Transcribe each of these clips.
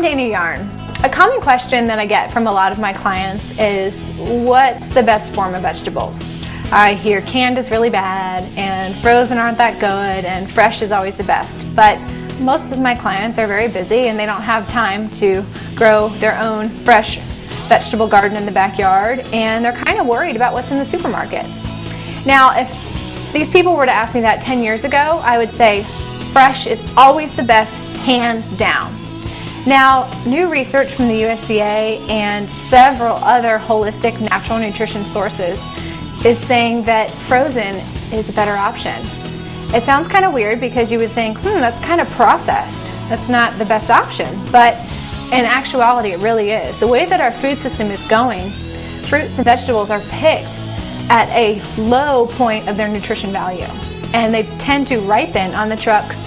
I'm Dana Yarn. A common question that I get from a lot of my clients is, what's the best form of vegetables? I hear canned is really bad, and frozen aren't that good, and fresh is always the best. But most of my clients are very busy and they don't have time to grow their own fresh vegetable garden in the backyard, and they're kind of worried about what's in the supermarkets. Now, if these people were to ask me that 10 years ago, I would say fresh is always the best, hands down. Now, new research from the USDA and several other holistic natural nutrition sources is saying that frozen is a better option. It sounds kind of weird because you would think, that's kind of processed. That's not the best option. But in actuality, it really is. The way that our food system is going, fruits and vegetables are picked at a low point of their nutrition value. And they tend to ripen on the trucks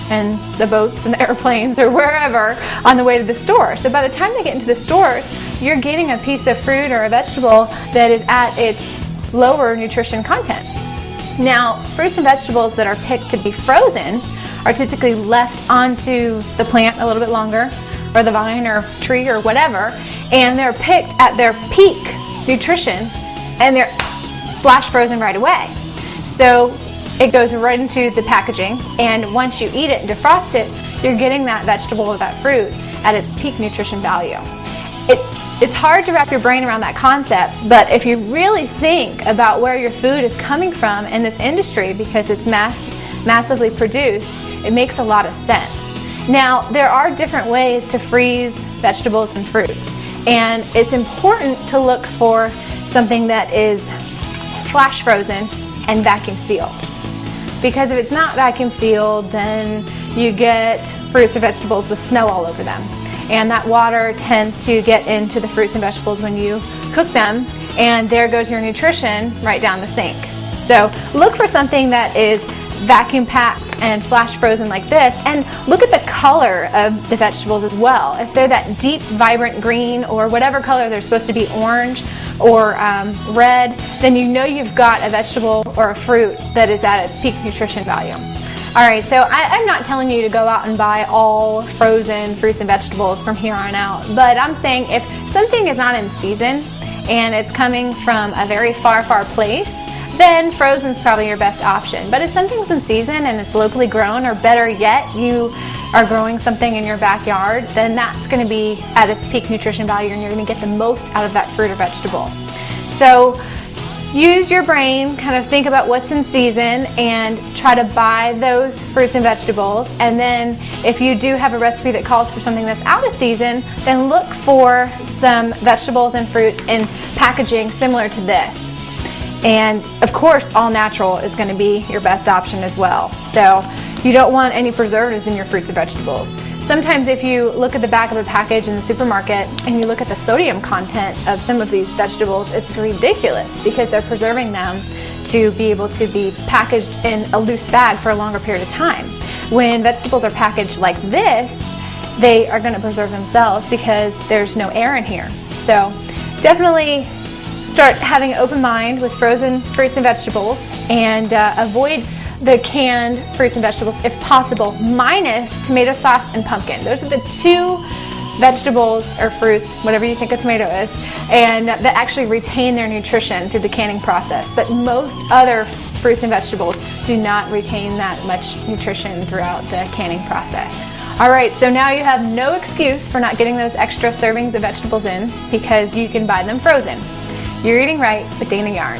and the boats and the airplanes or wherever on the way to the store. So by the time they get into the stores, you're getting a piece of fruit or a vegetable that is at its lower nutrition content. Now, fruits and vegetables that are picked to be frozen are typically left onto the plant a little bit longer, or the vine or tree or whatever, and they're picked at their peak nutrition and they're flash frozen right away. So it goes right into the packaging, and once you eat it and defrost it, you're getting that vegetable or that fruit at its peak nutrition value. It's hard to wrap your brain around that concept, but if you really think about where your food is coming from in this industry, because it's massively produced, it makes a lot of sense. Now, there are different ways to freeze vegetables and fruits, and it's important to look for something that is flash frozen and vacuum sealed. Because if it's not vacuum sealed, then you get fruits or vegetables with snow all over them. And that water tends to get into the fruits and vegetables when you cook them, and there goes your nutrition right down the sink. So look for something that is vacuum packed and flash frozen like this, and look at the color of the vegetables as well. If they're that deep, vibrant green or whatever color they're supposed to be, orange or red, then you know you've got a vegetable or a fruit that is at its peak nutrition value. Alright, so I'm not telling you to go out and buy all frozen fruits and vegetables from here on out, but I'm saying if something is not in season and it's coming from a very far place, then frozen is probably your best option. But if something's in season and it's locally grown, or better yet, you are growing something in your backyard, then that's going to be at its peak nutrition value and you're going to get the most out of that fruit or vegetable. So use your brain, kind of think about what's in season and try to buy those fruits and vegetables. And then if you do have a recipe that calls for something that's out of season, then look for some vegetables and fruit in packaging similar to this. And of course, all natural is going to be your best option as well. So you don't want any preservatives in your fruits and vegetables. Sometimes if you look at the back of a package in the supermarket and you look at the sodium content of some of these vegetables, it's ridiculous because they're preserving them to be able to be packaged in a loose bag for a longer period of time. When vegetables are packaged like this, they are going to preserve themselves because there's no air in here. So definitely start having an open mind with frozen fruits and vegetables, and avoid the canned fruits and vegetables if possible, minus tomato sauce and pumpkin. Those are the two vegetables or fruits, whatever you think a tomato is, and that actually retain their nutrition through the canning process. But most other fruits and vegetables do not retain that much nutrition throughout the canning process. Alright, so now you have no excuse for not getting those extra servings of vegetables in because you can buy them frozen. You're eating right with Dana Yarn.